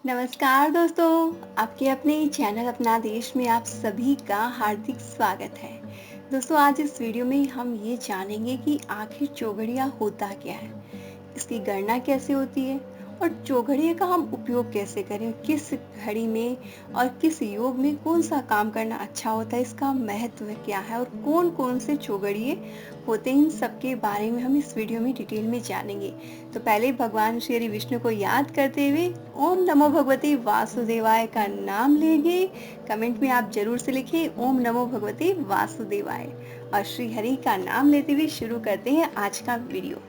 नमस्कार दोस्तों, आपके अपने चैनल अपना देश में आप सभी का हार्दिक स्वागत है। दोस्तों आज इस वीडियो में हम ये जानेंगे कि आखिर चौघड़िया होता क्या है, इसकी गणना कैसे होती है और चौघड़िया का हम उपयोग कैसे करें, किस घड़ी में और किस योग में कौन सा काम करना अच्छा होता है, इसका महत्व क्या है और कौन कौन से चौघड़िए होते हैं, इन सब के बारे में हम इस वीडियो में डिटेल में जानेंगे। तो पहले भगवान श्री विष्णु को याद करते हुए ओम नमो भगवते वासुदेवाय का नाम लेंगे। कमेंट में आप जरूर से लिखें ओम नमो भगवते वासुदेवाय और श्री हरि का नाम लेते हुए शुरू करते हैं आज का वीडियो।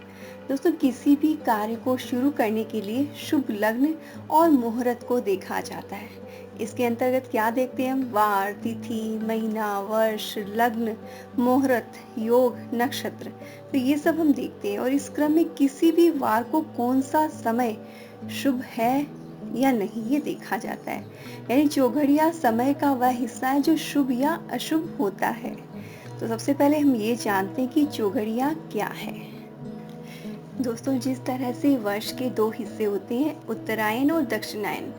दोस्तों किसी भी कार्य को शुरू करने के लिए शुभ लग्न और मुहूर्त को देखा जाता है। इसके अंतर्गत क्या देखते हैं हम? वार, तिथि, महीना, वर्ष, लग्न, मुहूर्त, योग, नक्षत्र, तो ये सब हम देखते हैं और इस क्रम में किसी भी वार को कौन सा समय शुभ है या नहीं ये देखा जाता है। यानी चौघड़िया समय का वह हिस्सा है जो शुभ या अशुभ होता है। तो सबसे पहले हम ये जानते हैं कि चौघड़िया क्या है। दोस्तों जिस तरह से वर्ष के दो हिस्से होते हैं, उत्तरायण और दक्षिणायन,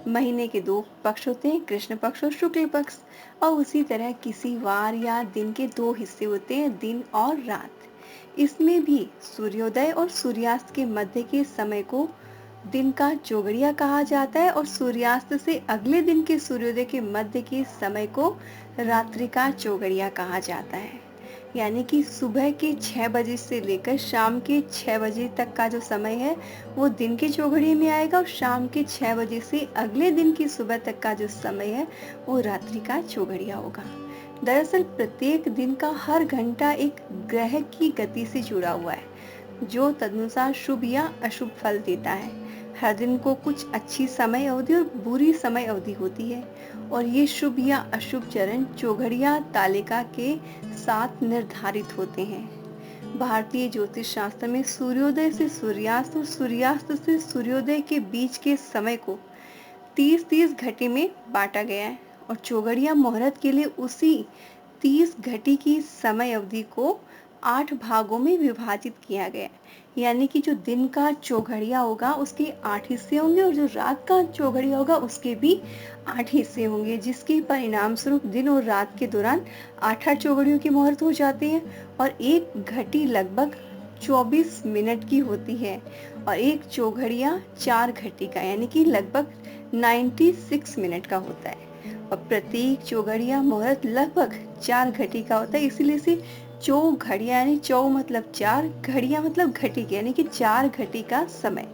महीने के दो पक्ष होते हैं, कृष्ण पक्ष और शुक्ल पक्ष, और उसी तरह किसी वार या दिन के दो हिस्से होते हैं, दिन और रात। इसमें भी सूर्योदय और सूर्यास्त के मध्य के समय को दिन का चौघड़िया कहा जाता है और सूर्यास्त से अगले दिन के सूर्योदय के मध्य के समय को रात्रि का चौघड़िया कहा जाता है। यानी कि सुबह के 6 बजे से लेकर शाम के 6 बजे तक का जो समय है वो दिन के चौघड़िए में आएगा और शाम के 6 बजे से अगले दिन की सुबह तक का जो समय है वो रात्रि का चौघड़िया होगा। दरअसल प्रत्येक दिन का हर घंटा एक ग्रह की गति से जुड़ा हुआ है जो तदनुसार शुभ या अशुभ फल देता है। हर दिन को कुछ अच्छी समय अवधि और बुरी समय अवधि होती है और ये शुभ या अशुभ चरण चौघड़िया तालिका के साथ निर्धारित होते हैं। भारतीय ज्योतिष शास्त्र में सूर्योदय से सूर्यास्त और सूर्यास्त से सूर्योदय के बीच के समय को 30-30 घटी में बांटा गया है और चौघड़िया मुहूर्त के लिए उसी 30 घटी की समय अवधि को 8 भागों में विभाजित किया गया है। यानी कि जो दिन का चौघड़िया होगा उसके 8 हिस्से होंगे और जो रात का चौघड़िया होगा उसके भी 8 हिस्से होंगे, जिसके परिणाम स्वरूप दिन और रात के दौरान 8-8 चौघड़ियों के मुहूर्त हो जाते हैं और एक घटी लगभग 24 मिनट की होती है और एक चौघड़िया 4 घटी का यानी कि लगभग 96 मिनट का होता है और प्रत्येक चौघड़िया मुहूर्त लगभग 4 घटी का होता है। इसीलिए इसे चौघड़िया यानी चौ मतलब 4, घड़िया मतलब घटी यानी कि 4 घटी का समय।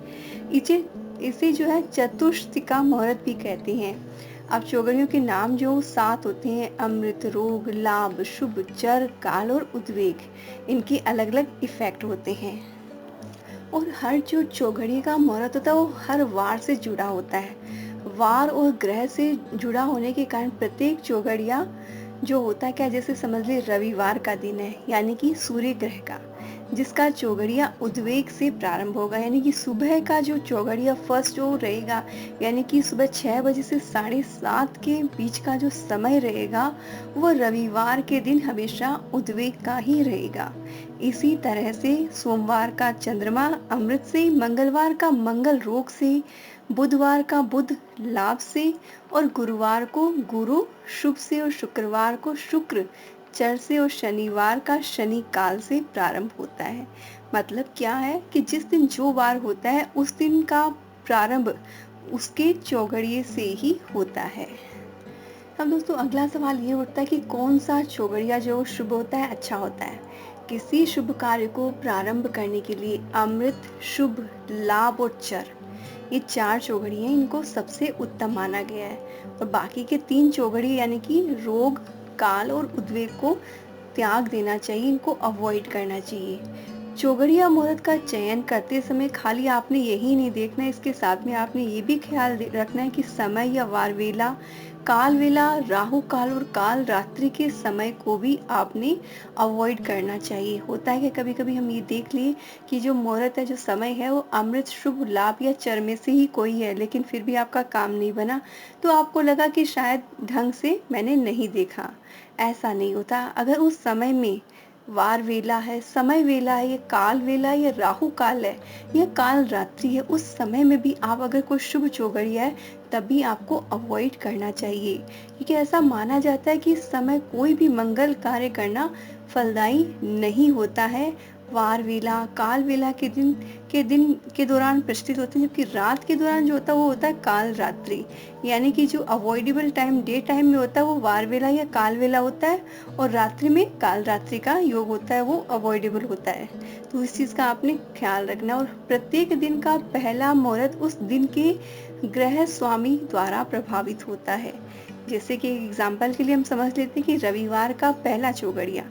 इसे इसे जो है चतुष्टिका मुहूर्त भी कहते हैं। अब चौघड़ियों के नाम जो 7 होते हैं, अमृत, रोग, लाभ, शुभ, चर, काल और उद्वेग। इनके अलग अलग इफेक्ट होते हैं और हर जो चौघड़ी का मुहूर्त होता है वो हर वार से जुड़ा होता है। वार और ग्रह से जुड़ा होने के कारण प्रत्येक चौघड़िया जो होता है क्या, जैसे समझ ले रविवार का दिन है यानी कि सूर्य ग्रह का, जिसका चौघड़िया उद्वेग से प्रारंभ होगा। यानी कि सुबह का जो चौघड़िया फर्स्ट जो रहेगा यानी कि सुबह 6 बजे से 7:30 के बीच का जो समय रहेगा वो रविवार के दिन हमेशा उद्वेग का ही रहेगा। इसी तरह से सोमवार का चंद्रमा अमृत से, मंगलवार का मंगल रोग से, बुधवार का बुध लाभ से और गुरुवार को गुरु शुभ से और शुक्रवार को शुक्र चर से और शनिवार का शनि काल से प्रारंभ होता है। मतलब क्या है कि जिस दिन जो वार होता है उस दिन का प्रारंभ उसके चौघड़िए से ही होता है। अब दोस्तों अगला सवाल ये उठता है कि कौन सा चौघड़िया जो शुभ होता है, अच्छा होता है। किसी शुभ कार्य को प्रारंभ करने के लिए अमृत, शुभ, लाभ और चर, ये 4 चौघड़ियाँ इनको सबसे उत्तम माना गया है और बाकी के 3 चौघड़ी यानी कि रोग, काल और उद्वेग को त्याग देना चाहिए, इनको अवॉइड करना चाहिए। चौघड़िया मुहूर्त का चयन करते समय खाली आपने यही नहीं देखना है, इसके साथ में आपने ये भी ख्याल रखना है कि समय या वार वेला, काल वेला, राहु काल और काल रात्रि के समय को भी आपने अवॉइड करना चाहिए। होता है कि कभी कभी हम ये देख लिए कि जो मुहूर्त है, जो समय है वो अमृत, शुभ, लाभ या चर में से ही कोई है, लेकिन फिर भी आपका काम नहीं बना तो आपको लगा कि शायद ढंग से मैंने नहीं देखा। ऐसा नहीं होता। अगर उस समय में वार वेला है, समय वेला है, ये काल वेला है, ये राहु काल है, या काल रात्रि है, उस समय में भी आप अगर कोई शुभ चौघड़िया है तभी आपको अवॉइड करना चाहिए, क्योंकि ऐसा माना जाता है कि इस समय कोई भी मंगल कार्य करना फलदायी नहीं होता है। वार वेला, काल वेला के दिन के दौरान प्रस्थित होते हैं, जबकि रात के दौरान जो होता है वो होता है काल रात्रि। यानी कि जो अवॉइडेबल टाइम डे टाइम में होता है वो वार वेला या काल वेला होता है, और रात्रि में काल रात्रि का योग होता है, वो अवॉइडेबल होता है। तो इस चीज़ का आपने ख्याल रखना। और प्रत्येक दिन का पहला मुहूर्त उस दिन के ग्रह स्वामी द्वारा प्रभावित होता है। जैसे कि एग्जाम्पल के लिए हम समझ लेते हैं कि रविवार का पहला चौघड़िया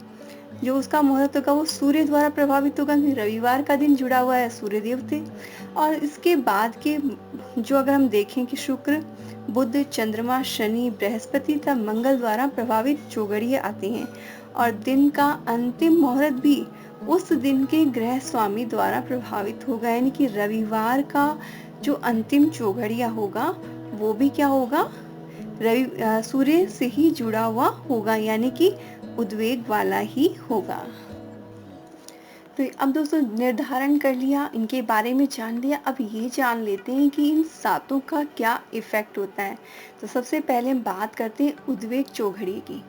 जो उसका मुहूर्त होगा वो सूर्य द्वारा प्रभावित होगा, क्योंकि रविवार का दिन जुड़ा हुआ है सूर्य देव से। और इसके बाद के जो अगर हम देखें कि शुक्र, बुध, चंद्रमा, शनि, बृहस्पति तथा मंगल द्वारा प्रभावित चौघड़िए आते हैं, और दिन का अंतिम मुहूर्त भी उस दिन के ग्रह स्वामी द्वारा प्रभावित होगा। यानी कि रविवार का जो अंतिम चौघड़िया होगा वो भी क्या होगा, सूर्य से ही जुड़ा हुआ होगा, यानी कि उद्वेग वाला ही होगा। तो अब दोस्तों निर्धारण कर लिया, इनके बारे में जान लिया, अब ये जान लेते हैं कि इन सातों का क्या इफेक्ट होता है। तो सबसे पहले हम बात करते हैं उद्वेग चौघड़िए की।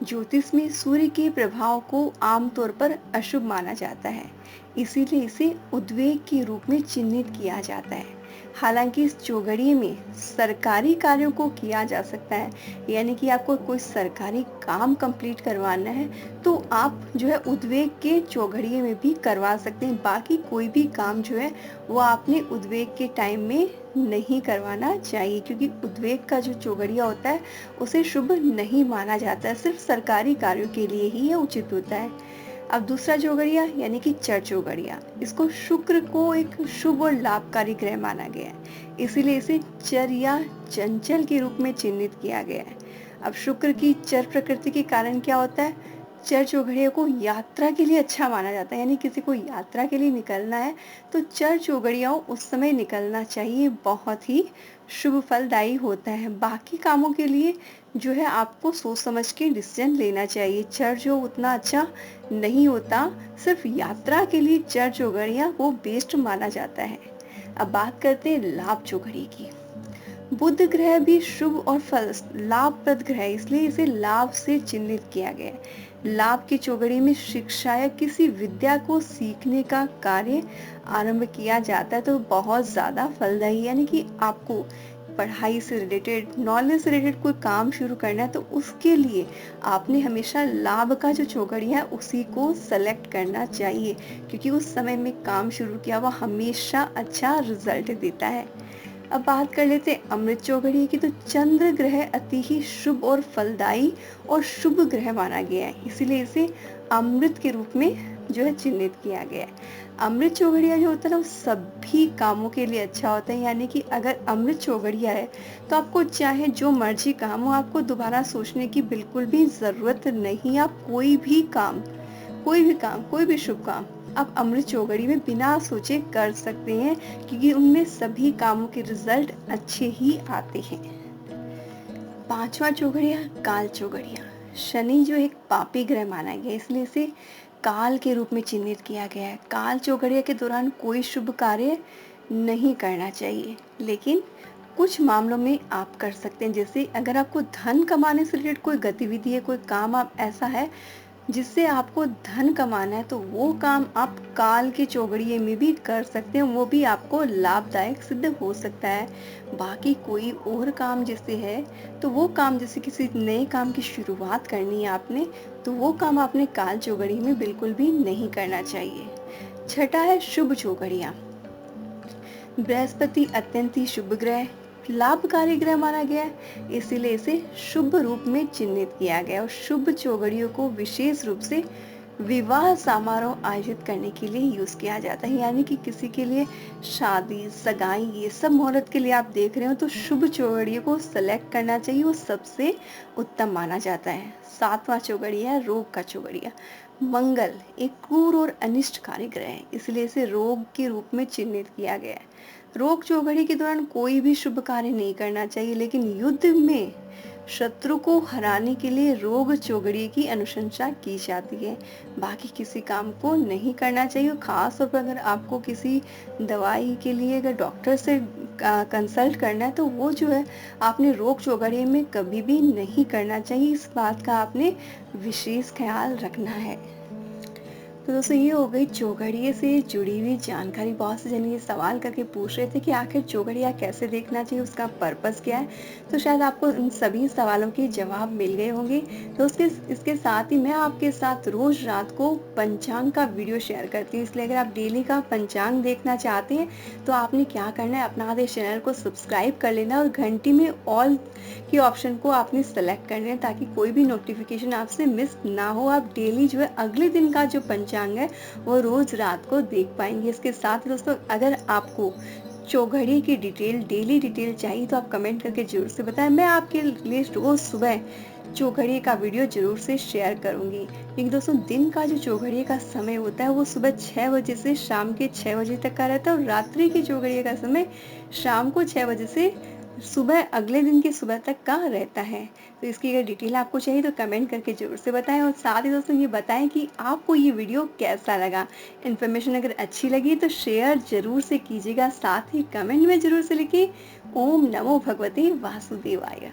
ज्योतिष में सूर्य के प्रभाव को आमतौर पर अशुभ माना जाता है, इसीलिए इसे उद्वेग के रूप में चिन्हित किया जाता है। हालांकि इस चौघड़िए में सरकारी कार्यों को किया जा सकता है, यानी कि आपको कोई सरकारी काम कंप्लीट करवाना है तो आप जो है उद्वेग के चौघड़िए में भी करवा सकते हैं। बाकी कोई भी काम जो है वो आपने उद्वेग के टाइम में नहीं करवाना चाहिए, क्योंकि उद्वेग का जो चौघड़िया होता है उसे शुभ नहीं माना जाता है, सिर्फ सरकारी कार्यों के लिए ही यह उचित होता है। अब दूसरा चौघड़िया यानी कि चर चौघड़िया, इसको शुक्र को एक शुभ और लाभकारी ग्रह माना गया है, इसीलिए इसे चर या चंचल के रूप में चिन्हित किया गया है। अब शुक्र की चर प्रकृति के कारण क्या होता है, चर चौघड़िया को यात्रा के लिए अच्छा माना जाता है। यानी किसी को यात्रा के लिए निकलना है तो चर चौघड़ियाओं उस समय निकलना चाहिए, बहुत ही शुभ फलदायी होता है। बाकी कामों के लिए जो है आपको सोच समझ के डिसीजन लेना चाहिए। चर जो उतना अच्छा नहीं होता, सिर्फ यात्रा के लिए चर चौघड़िया वो बेस्ट माना जाता है। अब बात करते हैं लाभ चौघड़ी की। बुध ग्रह भी शुभ और फल लाभप्रद ग्रह है, इसलिए इसे लाभ से चिन्हित किया गया है। लाभ की चौघड़ी में शिक्षा या किसी विद्या को सीखने का कार्य आरंभ किया जाता है तो बहुत ज्यादा फलदायी, यानी कि आपको पढ़ाई से रिलेटेड, नॉलेज से रिलेटेड कोई काम शुरू करना है तो उसके लिए आपने हमेशा लाभ का जो चौघड़िया है उसी को सेलेक्ट करना चाहिए, क्योंकि उस समय में काम शुरू किया हुआ हमेशा अच्छा रिजल्ट देता है। अब बात कर लेते हैं अमृत चौघड़िया की। तो चंद्र ग्रह अति ही शुभ और फलदायी और शुभ ग्रह माना गया है, इसीलिए इसे अमृत के रूप में जो है चिन्हित किया गया है। अमृत चौघड़िया जो होता है ना वो सभी कामों के लिए अच्छा होता है, यानी कि अगर अमृत चौघड़िया है तो आपको चाहे जो मर्जी काम हो आपको दोबारा सोचने की बिल्कुल भी जरूरत नहीं। आप कोई भी शुभ काम आप अमृत चौघड़ी में बिना सोचे कर सकते हैं, क्योंकि उनमें सभी कामों के रिजल्ट अच्छे ही आते हैं। पांचवा चौघड़िया काल चौघड़िया। शनि जो एक पापी ग्रह माना गया इसलिए इसे काल के रूप में चिन्हित किया गया है। काल चौघड़िया के दौरान कोई शुभ कार्य नहीं करना चाहिए, लेकिन कुछ मामलों में आप कर सकते हैं। जैसे अगर आपको धन कमाने से रिलेटेड कोई गतिविधि है, कोई काम आप ऐसा है जिससे आपको धन कमाना है तो वो काम आप काल के चौघड़िए में भी कर सकते हैं, वो भी आपको लाभदायक सिद्ध हो सकता है। बाकी कोई और काम जैसे है तो वो काम, जैसे किसी नए काम की शुरुआत करनी है आपने, तो वो काम आपने काल चौघड़ी में बिल्कुल भी नहीं करना चाहिए। छठा है शुभ चौघड़िया। बृहस्पति अत्यंत ही शुभ ग्रह, लाभकारी ग्रह माना गया है, इसीलिए इसे शुभ रूप में चिन्हित किया गया और शुभ चौघड़ियों को विशेष रूप से विवाह समारोह आयोजित करने के लिए यूज किया जाता है। यानी कि किसी के लिए शादी, सगाई, ये सब मुहूर्त के लिए आप देख रहे हो तो शुभ चौघड़ियों को सेलेक्ट करना चाहिए, वो सबसे उत्तम माना जाता है। सातवां चौघड़िया है रोग का चौघड़िया। मंगल एक क्रूर और अनिष्टकारी ग्रह है, इसलिए इसे रोग के रूप में चिन्हित किया गया है। रोग चौघड़ी के दौरान कोई भी शुभ कार्य नहीं करना चाहिए, लेकिन युद्ध में शत्रु को हराने के लिए रोग चौगड़िए की अनुशंसा की जाती है। बाकी किसी काम को नहीं करना चाहिए। और खास तौर पर अगर आपको किसी दवाई के लिए अगर डॉक्टर से कंसल्ट करना है तो वो जो है आपने रोग चौगड़िए में कभी भी नहीं करना चाहिए। इस बात का आपने विशेष ख्याल रखना है। तो दोस्तों ये हो गई चौघड़िए से जुड़ी हुई जानकारी। बहुत से जन ये सवाल करके पूछ रहे थे कि आखिर चौघड़िया कैसे देखना चाहिए, उसका पर्पस क्या है। तो शायद आपको इन सभी सवालों के जवाब मिल गए होंगे। तो इसके साथ ही मैं आपके साथ रोज रात को पंचांग का वीडियो शेयर करती हूँ। इसलिए अगर आप डेली का पंचांग देखना चाहते हैं तो आपने क्या करना है, अपना आदेश चैनल को सब्सक्राइब कर लेना और घंटी में ऑल की ऑप्शन को आपने सेलेक्ट करना है ताकि कोई भी नोटिफिकेशन आपसे मिस ना हो। आप डेली जो है अगले दिन का जो पंचांग है वो रोज रात को देख पाएंगे। इसके साथ दोस्तों अगर आपको चौघड़ी की डिटेल, डेली डिटेल चाहिए तो आप कमेंट करके जरूर से बताएं। मैं आपके लिए रोज सुबह चौघड़ी का वीडियो जरूर से शेयर करूंगी। क्योंकि दोस्तों दिन का जो चौघड़ी का समय होता है वो सुबह 6 बजे से शाम के 6 बजे तक का रहता है और रात्रि की चौघड़ी का समय शाम को 6 बजे से सुबह अगले दिन की सुबह तक का रहता है। तो इसकी अगर डिटेल आपको चाहिए तो कमेंट करके ज़रूर से बताएं। और साथ ही दोस्तों ये बताएं कि आपको ये वीडियो कैसा लगा। इन्फॉर्मेशन अगर अच्छी लगी तो शेयर ज़रूर से कीजिएगा। साथ ही कमेंट में ज़रूर से लिखिए ओम नमो भगवते वासुदेवाय।